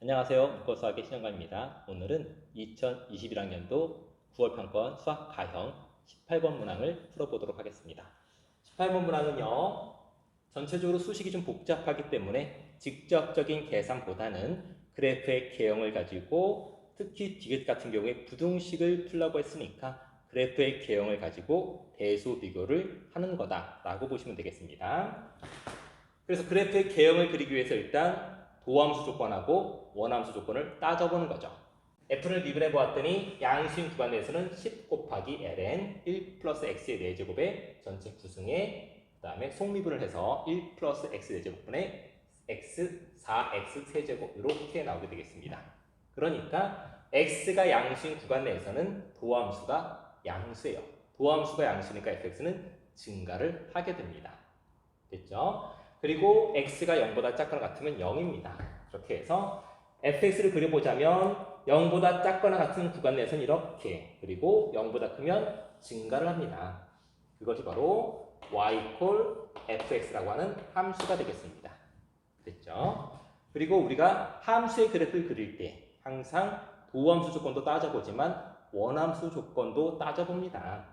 안녕하세요. 문과수학의 신영관입니다. 오늘은 2021학년도 9월 평가원 수학 가형 18번 문항을 풀어보도록 하겠습니다. 18번 문항은요, 전체적으로 수식이 좀 복잡하기 때문에 직접적인 계산보다는 그래프의 개형을 가지고 특히 디귿 같은 경우에 부등식을 풀라고 했으니까 그래프의 개형을 가지고 대수 비교를 하는 거다라고 보시면 되겠습니다. 그래서 그래프의 개형을 그리기 위해서 일단 도함수 조건하고 원함수 조건을 따져보는 거죠. f를 미분해 보았더니 양수인 구간 내에서는 10 곱하기 ln 1 플러스 x의 4제곱의 전체 구승에 그 다음에 속미분을 해서 1 플러스 x 4제곱분의 x 4x 세제곱 이렇게 나오게 되겠습니다. 그러니까 x가 양수인 구간 내에서는 도함수가 양수예요. 도함수가 양수니까 fx는 증가를 하게 됩니다. 됐죠? 그리고 x가 0보다 작거나 같으면 0입니다. 이렇게 해서 fx를 그려보자면 0보다 작거나 같은 구간 내에서는 이렇게, 그리고 0보다 크면 증가를 합니다. 그것이 바로 y fx라고 하는 함수가 되겠습니다. 됐죠? 그리고 우리가 함수의 그래프를 그릴 때 항상 도함수 조건도 따져보지만 원함수 조건도 따져봅니다.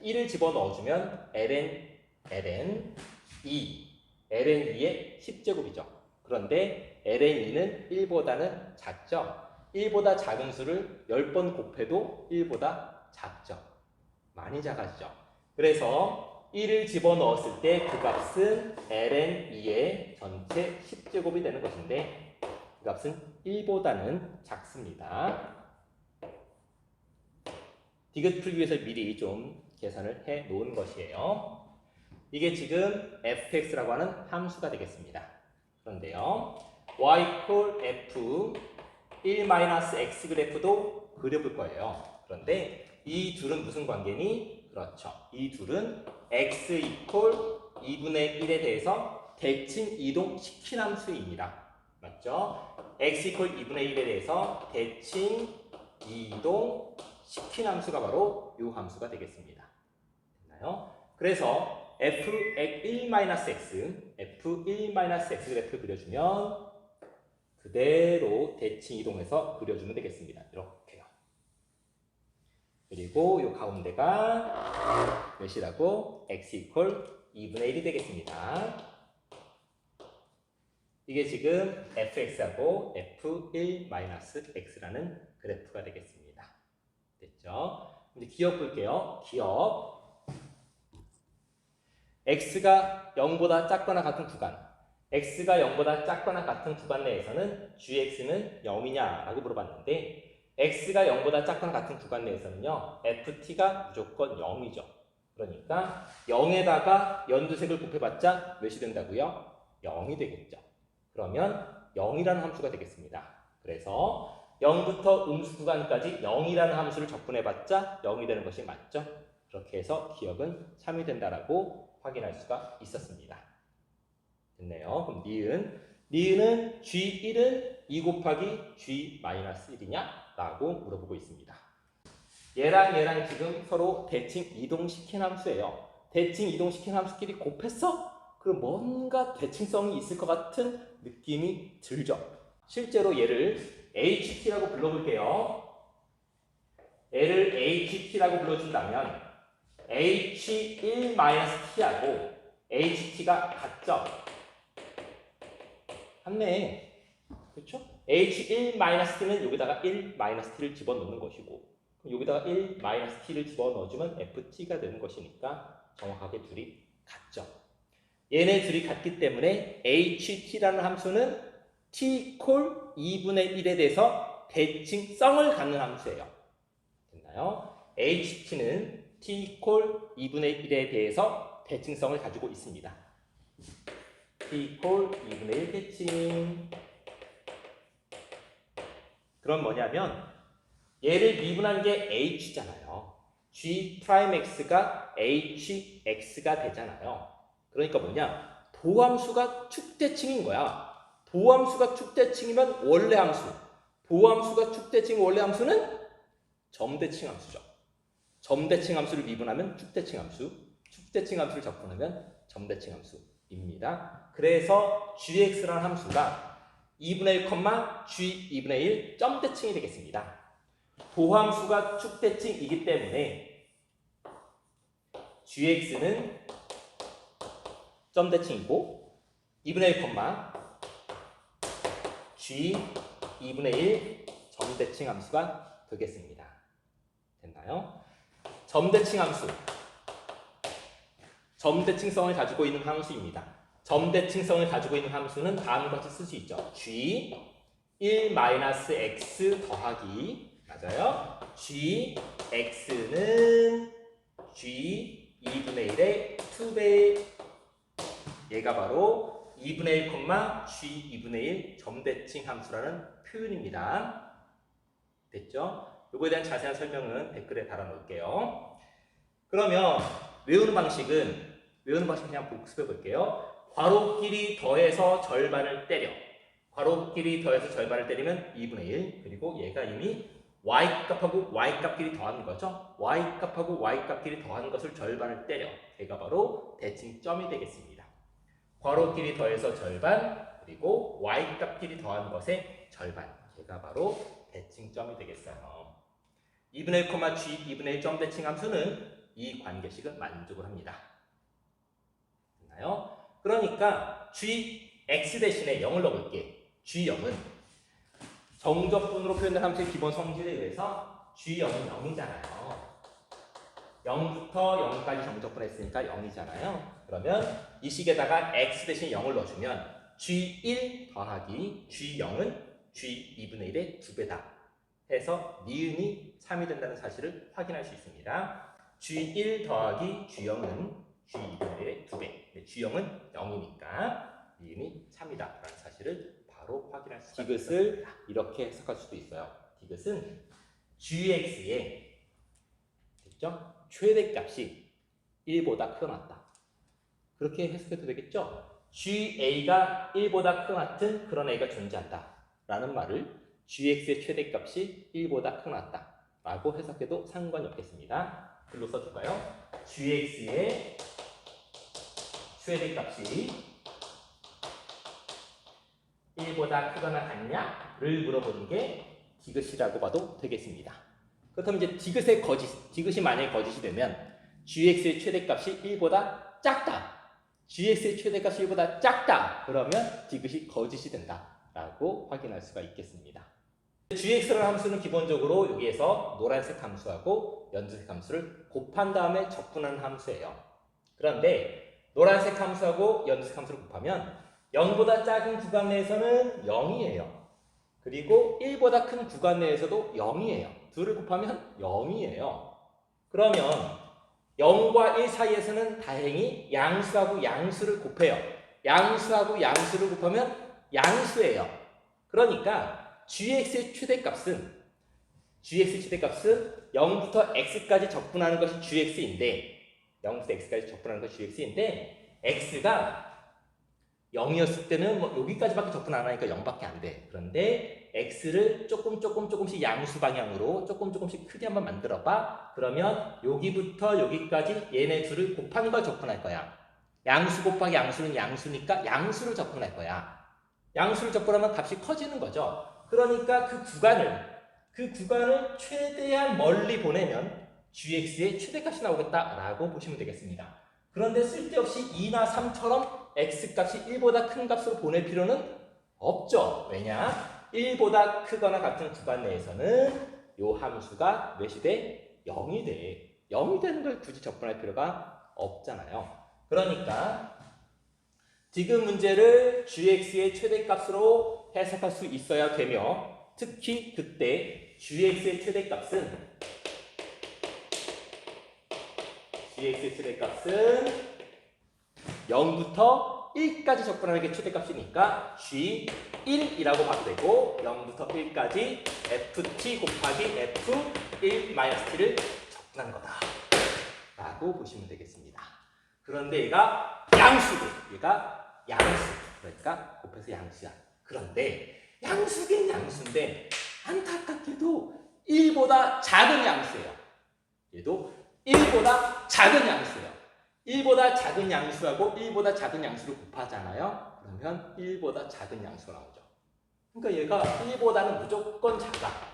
1을 집어넣어주면 ln 2 ln2의 10제곱이죠. 그런데 ln2는 1보다는 작죠. 1보다 작은 수를 10번 곱해도 1보다 작죠. 많이 작아지죠. 그래서 1을 집어넣었을 때 그 값은 ln2의 전체 10제곱이 되는 것인데 그 값은 1보다는 작습니다. 디귿 풀기 위해서 미리 좀 계산을 해 놓은 것이에요. 이게 지금 fx라고 하는 함수가 되겠습니다. 그런데요, y f 1-x 그래프도 그려볼 거예요. 그런데 이 둘은 무슨 관계니? 그렇죠. 이 둘은 x 이퀄 2분의 1에 대해서 대칭 이동시킨 함수입니다. 맞죠? x 이퀄 2분의 1에 대해서 대칭 이동시킨 함수가 바로 이 함수가 되겠습니다. 됐나요? 그래서 f1-x 그래프를 그려주면 그대로 대칭 이동해서 그려주면 되겠습니다. 이렇게요. 그리고 이 가운데가 몇이라고? x 이퀄 2분의 1이 되겠습니다. 이게 지금 fx하고 f1-x라는 그래프가 되겠습니다. 됐죠? 이제 기억 볼게요. 기억. x가 0보다 작거나 같은 구간, x가 0보다 작거나 같은 구간 내에서는 gx는 0이냐 라고 물어봤는데 x가 0보다 작거나 같은 구간 내에서는요 ft가 무조건 0이죠. 그러니까 0에다가 연두색을 곱해봤자 몇이 된다고요? 0이 되겠죠. 그러면 0이라는 함수가 되겠습니다. 그래서 0부터 음수 구간까지 0이라는 함수를 접근해봤자 0이 되는 것이 맞죠? 그렇게 해서 기억은 3이 된다라고 확인할 수가 있었습니다. 됐네요. 그럼 니은은 G1은 2 곱하기 G-1이냐? 라고 물어보고 있습니다. 얘랑 지금 서로 대칭 이동시킨 함수예요. 대칭 이동시킨 함수끼리 곱했어? 그럼 뭔가 대칭성이 있을 것 같은 느낌이 들죠. 실제로 얘를 HT라고 불러볼게요. 얘를 HT라고 불러준다면 H1-T하고 HT가 같죠? 같네. 그렇죠? H1-T는 여기다가 1-T를 집어넣는 것이고 여기다가 1-T를 집어넣어주면 FT가 되는 것이니까 정확하게 둘이 같죠. 얘네 둘이 같기 때문에 HT라는 함수는 T 콜 2분의 1에 대해서 대칭성을 갖는 함수예요. 됐나요? HT는 T 콜 2분의 1에 대해서 대칭성을 가지고 있습니다. T 콜 2분의 1 대칭. 그럼 뭐냐면 얘를 미분한 게 H잖아요. G'X가 HX가 되잖아요. 그러니까 뭐냐? 도함수가 축대칭인 거야. 도함수가 축대칭이면 원래 함수. 도함수가 축대칭 원래 함수는 점대칭 함수죠. 점대칭 함수를 미분하면 축대칭 함수, 축대칭 함수를 접근하면 점대칭 함수입니다. 그래서 gx라는 함수가 2분의 1, g 2분의 1 점대칭이 되겠습니다. 도함수가 축대칭이기 때문에 gx는 점대칭이고 2분의 1, g 2분의 1 점대칭 함수가 되겠습니다. 됐나요? 점대칭 함수. 점대칭성을 가지고 있는 함수입니다. 점대칭성을 가지고 있는 함수는 다음과 같이 쓸 수 있죠. g 1-x 더하기 맞아요. g x는 g 2분의 1의 2배 얘가 바로 2분의 1, g 2분의 1 점대칭 함수라는 표현입니다. 됐죠? 요거에 대한 자세한 설명은 댓글에 달아놓을게요. 그러면 외우는 방식은 그냥 복습해 볼게요. 괄호끼리 더해서 절반을 때려. 괄호끼리 더해서 절반을 때리면 2분의 1. 그리고 얘가 이미 y값하고 y값끼리 더하는 거죠. y값하고 y값끼리 더하는 것을 절반을 때려. 걔가 바로 대칭점이 되겠습니다. 괄호끼리 더해서 절반, 그리고 y값끼리 더하는 것의 절반. 걔가 바로 대칭점이 되겠어요. 2분의 1, g 2분의 1 점대칭 함수는 이 관계식을 만족을 합니다. 됐나요? 그러니까 gx 대신에 0을 넣어볼게. g0은 정적분으로 표현된 함수의 기본 성질에 의해서 g0은 0이잖아요. 0부터 0까지 정적분 했으니까 0이잖아요. 그러면 이 식에다가 x 대신 0을 넣어주면 g1 더하기 g0은 g 2분의 1의 2배다 해서 니은이 3이 된다는 사실을 확인할 수 있습니다. g1 더하기 g0은 g 2분의 1의 2배. g0은 0이니까 니은이 3이다 라는 사실을 바로 확인할 수 있습니다. 디귿을 이렇게 해석할 수도 있어요. 디귿은 gx의 됐죠? 최대값이 1보다 크거나 같다. 그렇게 해석해도 되겠죠? GA가 1보다 크거나 같은 그런 A가 존재한다 라는 말을 gx의 최대값이 1보다 크거나 같다 라고 해석해도 상관이 없겠습니다. 글로 써줄까요? gx의 최대값이 1보다 크거나 같냐를 물어보는 게 디귿이라고 봐도 되겠습니다. 그렇다면 이제 디귿이 만약에 거짓이 되면 gx의 최대값이 1보다 작다. gx의 최대값이 1보다 작다. 그러면 디귿이 거짓이 된다라고 확인할 수가 있겠습니다. gx라는 함수는 기본적으로 여기에서 노란색 함수하고 연두색 함수를 곱한 다음에 적분하는 함수예요. 그런데 노란색 함수하고 연두색 함수를 곱하면 0보다 작은 구간 내에서는 0이에요. 그리고 1보다 큰 구간 내에서도 0이에요. 둘을 곱하면 0이에요. 그러면 0과 1 사이에서는 다행히 양수하고 양수를 곱해요. 양수하고 양수를 곱하면 양수예요. 그러니까 gx의 최대값은 0부터 x까지 적분하는 것이 gx인데 0부터 x까지 적분하는 것이 gx인데 x가 0이었을 때는 뭐 여기까지밖에 적분 안 하니까 0밖에 안 돼. 그런데 x를 조금씩 양수 방향으로 조금씩 크게 한번 만들어 봐. 그러면 여기부터 여기까지 얘네 둘을 곱한 걸 적분할 거야. 양수 곱하기 양수는 양수니까 양수를 적분할 거야. 양수를 적분하면 값이 커지는 거죠. 그러니까 그 구간을 최대한 멀리 보내면 gx의 최대값이 나오겠다라고 보시면 되겠습니다. 그런데 쓸데없이 2나 3처럼 x값이 1보다 큰 값으로 보낼 필요는 없죠. 왜냐? 1보다 크거나 같은 구간 내에서는 이 함수가 몇이 돼? 0이 돼. 0이 되는 걸 굳이 적분할 필요가 없잖아요. 그러니까 지금 문제를 gx의 최대값으로 해석할 수 있어야 되며 특히 그때 gx의 최대값은 0부터 1까지 적분하는 게 최대값이니까 G1이라고 봐도 되고 0부터 1까지 FT 곱하기 F1-T를 적분한 거다 라고 보시면 되겠습니다. 그런데 얘가 양수고 얘가 양수 그러니까 곱해서 양수야. 그런데 양수긴 양수인데 안타깝게도 1보다 작은 양수예요. 얘도 1보다 작은 양수예요. 1보다 작은 양수하고 1보다 작은 양수를 곱하잖아요. 그러면 1보다 작은 양수가 나오죠. 그러니까 얘가 1보다는 무조건 작아.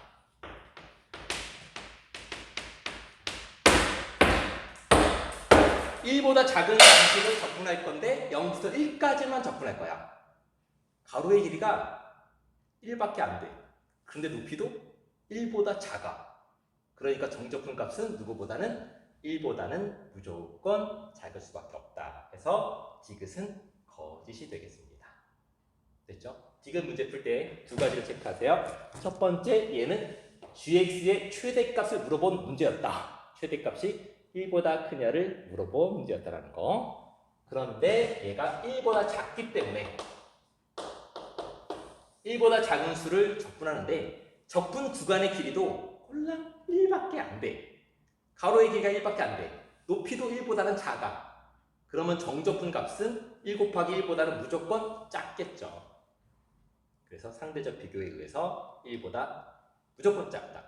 1보다 작은 양식을 적분할 건데 0부터 1까지만 적분할 거야. 가로의 길이가 1밖에 안 돼. 근데 높이도 1보다 작아. 그러니까 정적분 값은 누구보다는 1보다는 무조건 작을 수밖에 없다. 그래서 디귿은 거짓이 되겠습니다. 됐죠? 디귿 문제 풀 때 두 가지를 체크하세요. 첫 번째, 얘는 gx의 최대값을 물어본 문제였다. 최대값이 1보다 크냐를 물어본 문제였다라는 거. 그런데 얘가 1보다 작기 때문에 1보다 작은 수를 적분하는데 적분 구간의 길이도 꼴랑 1밖에 안 돼. 가로의 길이가 1밖에 안 돼. 높이도 1보다는 작아. 그러면 정적분 값은 1 곱하기 1보다는 무조건 작겠죠. 그래서 상대적 비교에 의해서 1보다 무조건 작다.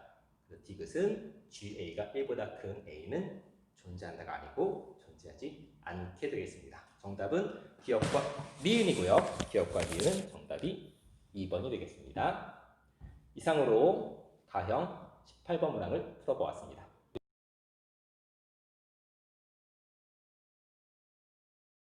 그래서 디귿은 GA가 1보다 큰 A는 존재한다가 아니고 존재하지 않게 되겠습니다. 정답은 기억과 니은이고요. 기억과 니은은 정답이 2번이 되겠습니다. 이상으로 가형 18번 문항을 풀어보았습니다.